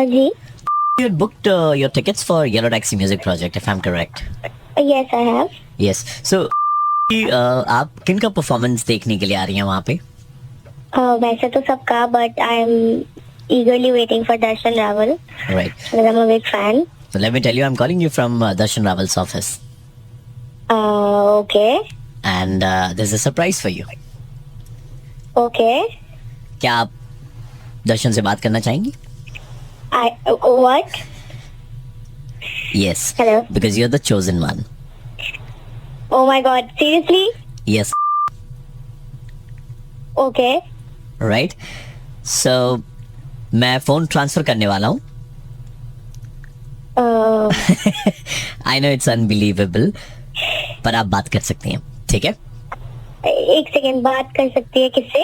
C: जी।
D: you had booked your tickets for Yellow Taxi Music Project, if I'm correct.
C: Yes I have.
D: Yes. So, आप किन का परफॉर्मेंस देखने के लिए आ रही हैं वहाँ पे?
C: वैसे तो सबका, but I am eagerly waiting for Darshan Rawal
D: Right.
C: because I'm a big fan.
D: So let me tell you, I'm calling you from Darshan Rawal's office,
C: Okay.
D: and there's a surprise for you.
C: Okay.
D: क्या आप दर्शन से बात करना चाहेंगी?
C: What?
D: Yes.
C: Hello.
D: Because you're the chosen one.
C: Oh my God. Seriously?
D: Yes.
C: Okay.
D: Right. So मैं phone transfer करने वाला हूँ। I know it's unbelievable, पर आप बात कर सकती हैं, ठीक है?
C: एक सेकेंड, बात कर सकती है किससे?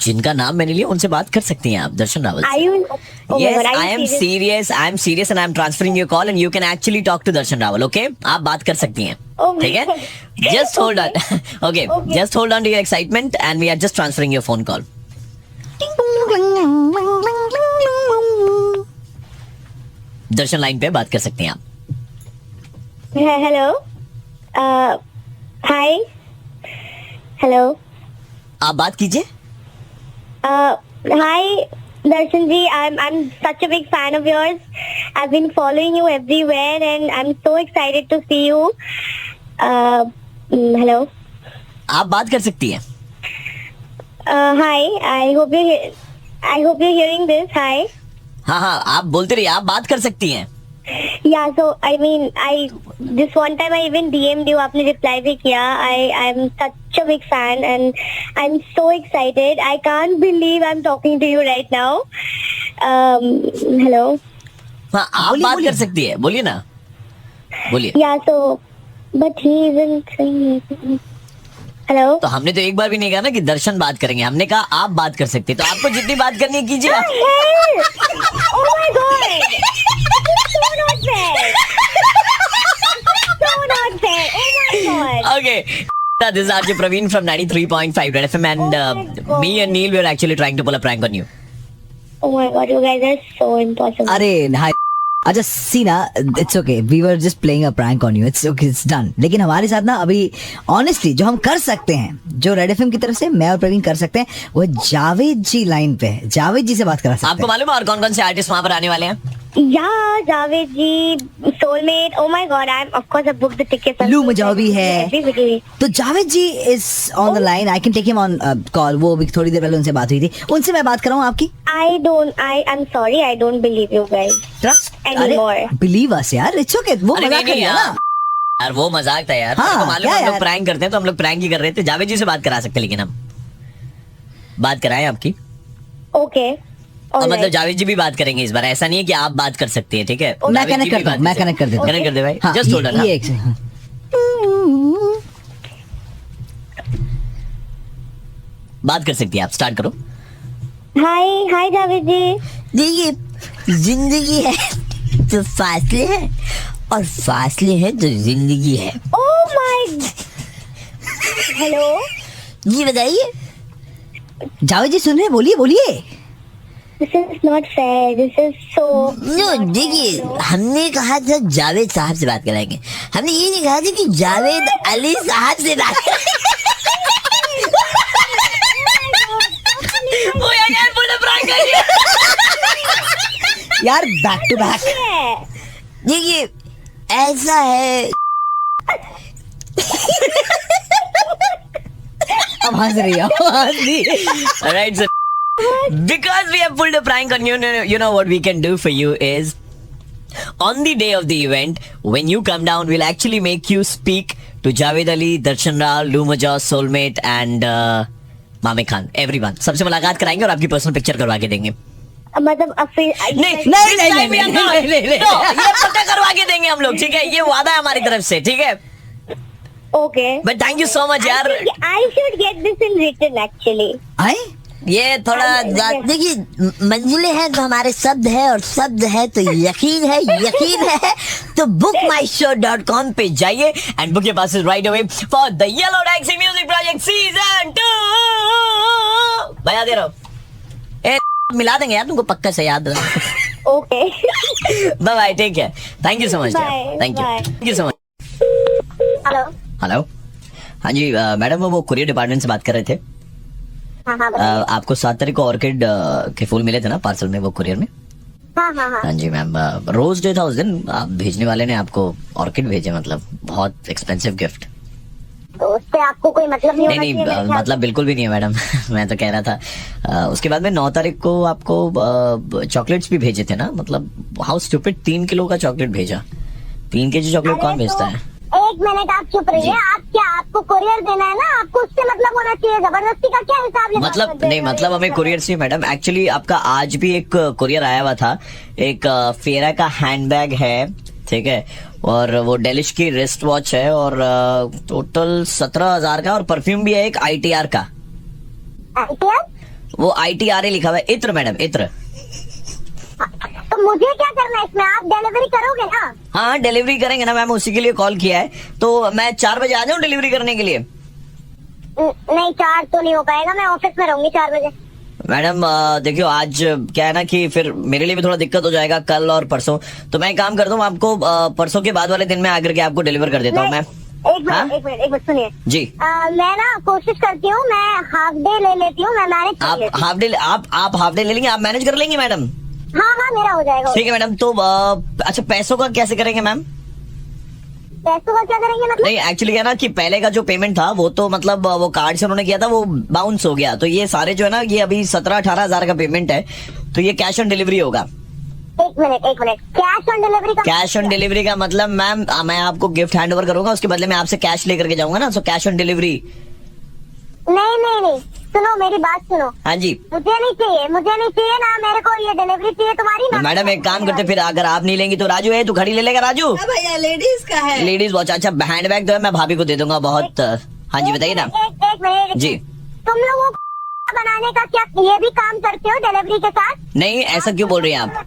D: जिनका नाम मैंने लिया उनसे बात कर सकती हैं आप, दर्शन रावल
C: Are
D: से।
C: you? Oh my
D: Yes,
C: God, are
D: I
C: you
D: am serious. I am serious and I am transferring your call and you can actually talk to Darshan Rawal, okay? आप बात कर सकती हैं,
C: Oh my
D: ठीक है?
C: God.
D: Just hold on. Okay, just hold on to your excitement and we are just transferring your phone call. Darshan line पे बात कर सकते हैं आप।
C: हेलो। हाय। हेलो।
D: आप बात कीजिए।
C: हाय।
B: Darshan ji, I'm such a big fan of yours. I've been following you everywhere, and I'm so excited to see you. Hello.
D: आप बात कर सकती हैं.
B: Hi. I hope you're hearing this. Hi.
D: हाँ, आप बोलते रहिए, आप बात कर सकती हैं.
B: Yeah. So I mean, this one time I even DM'd you. आपने reply भी किया. I'm such a big fan, and I'm so excited. I can't believe I'm talking to you right now. Hello.
D: हाँ, आप बात कर सकती है, बोलिए ना, बोलिए.
B: Yeah. So, but he isn't saying anything. Hello.
D: तो हमने तो एक बार भी नहीं कहा ना कि दर्शन बात करेंगे, हमने कहा आप बात कर सकते हैं. तो आपको जितनी बात करनी है कीजिए.
B: Oh my god. So not fair. So not fair. Oh my god.
D: Okay. This is RJ Praveen from 93.5 Red FM, and me and Neil we are actually trying to pull a prank on you.
B: Oh my god, you guys are so impossible.
H: अरे हाय, अच्छा see ना, it's okay, we were just playing a prank on you, it's okay, it's done. लेकिन हमारे साथ ना अभी honestly जो हम कर सकते हैं, जो रेड एफएम की तरफ से मैं और प्रवीण कर सकते हैं, वो जावेद जी लाइन पे है. जावेद जी से बात करा सकते हैं.
D: आपको मालूम है और कौन कौन से आर्टिस्ट वहाँ पर आने वाले हैं?
B: Yeah, Javed ji, Soulmate. Oh my god, of course I booked the tickets.
H: लू मजाओ भी है.
B: Everybody.
H: तो Javed ji is on the line. I can take him on call. वो भी थोड़ी देर पहले उनसे बात हुई थी. उनसे मैं बात कर रहा हूँ आपकी.
B: I'm sorry, I don't believe you guys.
H: Trust
B: Anymore.
H: Believe us यार, इट्स ओके. वो
D: अरे
H: मजाक
D: नहीं,
H: कर लिया
D: यार.
H: ना.
D: यार वो मजाक था यार.
H: हाँ,
D: आपको मालूम है
H: क्या
D: हम लोग
H: यार?
D: प्रैंक करते हैं, तो हम लोग प्रैंक ही कर रहे थे. जावेद जी से बात करा सकते हैं, लेकिन हम बात कराएं आपकी.
B: Okay.
D: और मतलब जावेद जी भी बात करेंगे इस बार. ऐसा नहीं है कि आप बात कर सकते हैं, ठीक है?
H: मैं
D: जावेद
H: कनेक्ट
D: जी भी
H: करता हूँ,
D: बात
H: मैं कनेक्ट कर देता हूँ.
D: कनेक्ट कर दे भाई.
H: हाँ,
D: जस्ट होल्ड ऑन.
H: ये एक सेकंड.
D: बात कर सकती है आप. स्टार्ट करो.
B: Hi, Javed ji.
I: देखिए, जिंदगी है तो फासले हैं, और फासले हैं तो जिंदगी है.
B: Oh my. Hello.
I: जी बताइए.
H: जावेद जी सुन रहे हैं, बोलिए बोलिए.
B: This is not fair. This is so.
I: No देखिए, हमने कहा था जावेद साहब से बात कराएंगे. हमने ये नहीं कहा था कि जावेद अली साहब से बात
D: वो यार पूरा प्रैंक कर दिया.
H: यार बैक टू बैक.
I: देखिए, ऐसा है.
H: अब हंस रही है, हंस रही है.
D: Alright, so because we have pulled a prank on you, you know what we can do for you is, on the day of the event, when you come down, we'll actually make you speak to Javed Ali, Darshan Rao, Lou Majao, Soulmate, and Mame Khan. Everyone. सबसे मुलाकात कराएंगे और आपकी personal picture करवा के देंगे.
B: मतलब अब फिर
D: नहीं, ये पक्का करवा के देंगे हम लोग, ठीक है? ये वादा है हमारी तरफ से, ठीक है?
B: Okay.
D: But thank you so much यार.
B: I should get this in written actually.
H: आए
D: ये थोड़ा
I: देखिए, मंजिलें हैं तो हमारे शब्द है, और शब्द है तो यकीन है, यकीन है तो bookmyshow.com
D: पे जाइए and book your passes right away for the Yellow Taxi Music Project Season 2. बजा दे रहा हूँ. मिला देंगे यार तुमको, पक्का से याद रहा.
B: Okay.
D: Bye bye, take care. Thank you so much.
B: Bye,
D: thank you so much.
B: Hello.
D: Hello. हाँ जी मैडम, वो कुरियर डिपार्टमेंट से बात कर रहे थे.
B: हाँ.
D: आपको 7 तारीख को ऑर्किड के फूल मिले थे ना पार्सल में, वो कुरियर में.
B: हाँ.
D: हाँ जी मैम, रोज डे था उस दिन. आप भेजने वाले ने आपको ऑर्किड भेजे, मतलब बहुत एक्सपेंसिव गिफ्ट.
B: तो उससे आपको कोई मतलब नहीं होना
D: नहीं
B: चाहिए मेरे ख्याल
D: मतलब बिल्कुल भी नहीं है मैडम. मैं तो कह रहा था. उसके बाद में 9 तारीख को आपको चॉकलेट्स भी भेजे थे ना. मतलब हाउ स्टूपिड, 3 किलो का चॉकलेट भेजा. 3 केजी चॉकलेट कौन भेजता है?
B: एक मिनट आप चुप रहिए. आप क्या, आपको कुरियर देना है ना, आपको उससे मतलब होना चाहिए. जबरदस्ती का क्या हिसाब ले
D: मतलब नहीं, मतलब हमें कुरियर से मैडम. एक्चुअली आपका आज भी एक कुरियर आया हुआ था. एक फेरा का हैंडबैग है, ठीक है, और वो डेलिश की रिस्ट वॉच है, और टोटल 17,000 का, और परफ्यूम भी है एक ITR का. वो ITRA लिखा हुआ है. इत्र मैडम, इत्र.
B: तो मुझे क्या करना है इसमें? आप डिलीवरी करोगे ना?
D: हाँ डिलीवरी करेंगे ना मैम, उसी के लिए कॉल किया है. तो मैं 4 बजे आ जाऊँ डिलीवरी करने के लिए?
B: नहीं 4 तो नहीं हो पाएगा, मैं ऑफिस में रहूंगी 4 बजे.
D: मैडम देखियो, आज क्या है ना कि फिर मेरे लिए भी थोड़ा दिक्कत हो जाएगा कल और परसों. तो मैं एक काम करता हूँ, आपको परसों के बाद वाले दिन में आकर के आपको डिलीवर कर देता हूँ मैं. हाँ?
B: एक मिनट सुनिए
D: जी
C: मैं ना कोशिश करती हूँ, मैं हाफ डे ले लेती हूँ, मैं मैनेज कर
D: आप
C: लेती
D: हाफ डे आप हाफ डे ले लेंगे, आप मैनेज कर लेंगे मैडम?
C: हूँ। हाँ मेरा हो जाएगा।
D: ठीक है मैडम। तो अच्छा पैसों का कैसे करेंगे मैम?
C: पैसों का क्या करेंगे मतलब?
D: नहीं एक्चुअली क्या ना कि पहले का जो पेमेंट था वो तो मतलब वो कार्ड से उन्होंने किया था, वो बाउंस हो गया। तो ये सारे जो है ना, ये अभी 17-18 हजार का पेमेंट है, तो ये कैश ऑन डिलीवरी होगा।
C: एक मिनट कैश ऑन डिलीवरी का?
D: कैश ऑन डिलीवरी का मतलब मैम मैं आपको गिफ्ट हैंड ओवर करूंगा, उसके बदले में आपसे कैश लेकर के जाऊंगा ना, सो कैश ऑन डिलीवरी।
C: नहीं सुनो मेरी बात सुनो।
D: हाँ जी
C: मुझे नहीं चाहिए ना, मेरे को ये डिलीवरी चाहिए तुम्हारी ना।
D: मैडम एक काम करते, फिर अगर आप नहीं लेंगी तो राजू है, तू घड़ी ले लेगा राजू।
E: भैया लेडीज का है।
D: लेडीज वॉच, अच्छा हैंड बैग तो है, मैं भाभी को दे दूंगा बहुत। हाँ जी बताइए ना।
C: एक मिनट
D: जी
C: तुम लोगों को बनाने का क्या ये भी काम करते हो डिलीवरी के साथ?
D: नहीं ऐसा क्यों बोल रही हैं आप?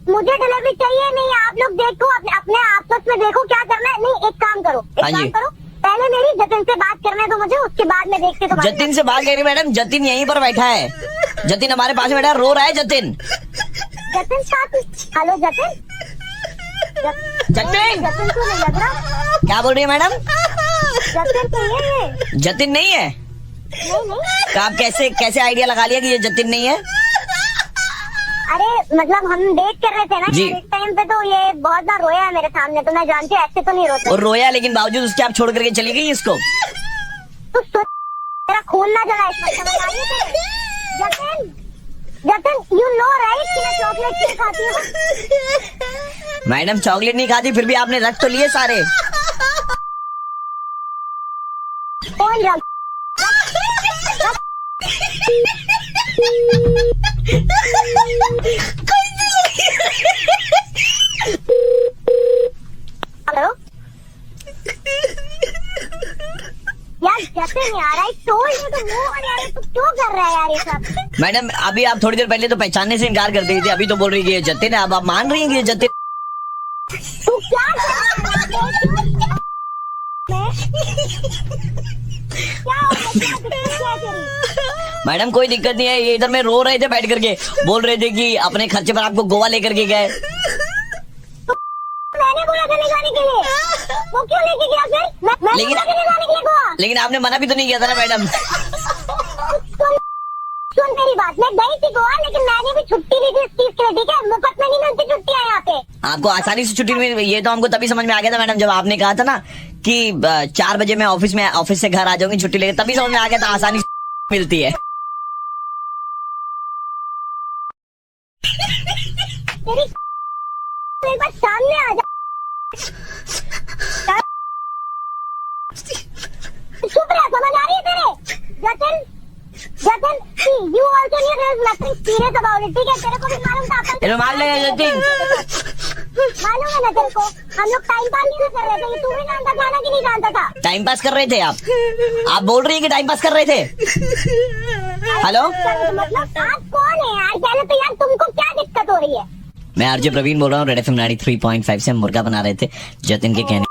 C: मुझे डिलीवरी चाहिए नहीं, आप लोग देखो अपने आपस में देखो क्या करना है। नहीं एक काम करो,
D: हाँ जी।
C: पहले मेरी जतिन से बात करने दो मुझे, उसके बाद में देखते तो।
D: जतिन से बात करी मैडम, जतिन यहीं पर बैठा है, जतिन हमारे पास में बैठा है, रो रहा है जतिन।
C: हेलो जतिन
D: जतिन
C: क्यों नहीं लग रहा?
D: क्या बोल रही है मैडम?
C: जतिन तो ये
D: जतिन नहीं है?
C: नहीं
D: तो आप कैसे आइडिया लगा लिया कि ये जतिन नहीं है?
C: अरे मतलब हम डेट कर रहे थे ना
D: जी।
C: इस टाइम पे, तो ये बहुत बार रोया है मेरे सामने, तो मैं जानती हूँ ऐसे तो नहीं रोता।
D: और रोया लेकिन बावजूद उसके आप छोड़ करके चली गई इसको?
C: तो तेरा खून ना जला इसमें, समझ आ रही है तेरे? जतिन यू नो राइट कि मैं चॉकलेट क्यों खाती हूँ?
D: मैडम चॉकलेट नहीं खाती, फिर भी आपने रख तो लिए सारे।
C: कौन रख? हेलो यार जतिन यार, I told you to move on यार, तू क्यों कर रहा है यार ये सब?
D: मैडम अभी आप थोड़ी देर पहले तो पहचानने से इनकार कर रही थी, अभी तो बोल रही है कि ये जतिन है, अब आप मान रही हैं कि ये जतिन?
C: तू क्या कर रहा है?
D: मैडम कोई दिक्कत नहीं है, ये इधर में रो रहे थे बैठ करके, बोल रहे थे कि अपने खर्चे पर आपको गोवा लेकर के गए।
C: मैंने बोला था ले जाने के लिए, वो क्यों लेके गया फिर? मैंने
D: लेकिन-
C: बोला था ले जाने के लिए गोवा।
D: लेकिन आपने मना भी तो नहीं किया था ना मैडम।
C: सुन मेरी बात, मैं गई थी गोवा, लेकिन मैंने भी छुट्टी ली थी इस चीज के लिए, ठीक है? मुफ्त में नहीं मिलती छुट्टियां यहाँ पे।
D: आपको आसानी से छुट्टी मिल, ये तो हमको तभी समझ में आ गया था मैडम, जब आपने कहा था ना कि 4 बजे मैं ऑफिस से घर आ जाऊंगी छुट्टी लेकर, तभी समझ में आ गया था आसानी से मिलती है।
C: तेरी एक बार सामने आ जा। चुप रह, समझ आ रही है तेरे? Jatin you also knew there was nothing serious about it, ठीक है? तेरे को भी मालूम था अपन।
D: चलो मान लेंगे जतिन।
C: मालूम है ना तेरे को, हम लोग टाइम पास नहीं कर रहे थे, तू भी जानता था ना कि नहीं जानता था?
D: टाइम पास कर रहे थे आप बोल रही है कि टाइम पास कर रहे थे? हेलो
C: मतलब आप कौन है यार? पहले तो यार तुमको क्या दिक्कत हो रही है?
D: मैं आरजे प्रवीण बोल रहा हूँ, रेड एफएम 93.5 से। हम मुर्गा बना रहे थे जतिन के कहने।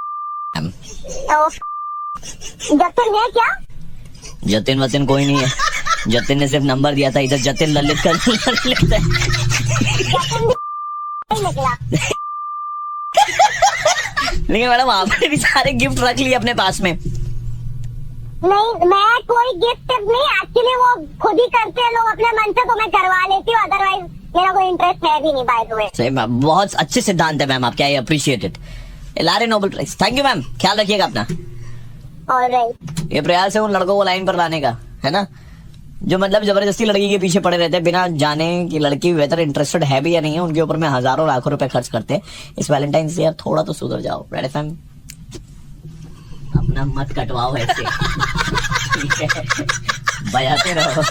C: जतिन है क्या?
D: जतिन वतिन कोई नहीं है, जतिन ने सिर्फ नंबर दिया था, इधर जतिन ललित का लिखता है।
C: निकला
D: लेकिन मैडम आपने भी सारे गिफ्ट रख लिए अपने पास में।
C: नहीं, मैं कोई गिफ्ट नहीं, एक्चुअली वो खुद ही करते हैं लोग अपने मन से, तो मैं करवा लेती हूँ, अदरवाइज मेरा कोई इंटरेस्ट है भी नहीं। बाय द वे
D: सही मैम, बहुत अच्छे सिद्धांत है मैम आपके, आई अप्रिशिएट इट। लारे Nobel prize, thank you ma'am, ख्याल रखिएगा अपना।
C: ऑलराइट,
D: ये प्रयास है उन लड़कों को लाइन पर लाने का, है ना, जो मतलब जबरदस्ती लड़की के पीछे पड़े रहते हैं बिना जाने कि लड़की वेदर इंटरेस्टेड है भी या नहीं है, उनके ऊपर में हजारों लाखों रुपए खर्च करते हैं। इस वैलेंटाइन से यार थोड़ा तो सुधर जाओ। रेड एफएम अपना मत कटवाओ ऐसे, ठीक है, बजाते रहो।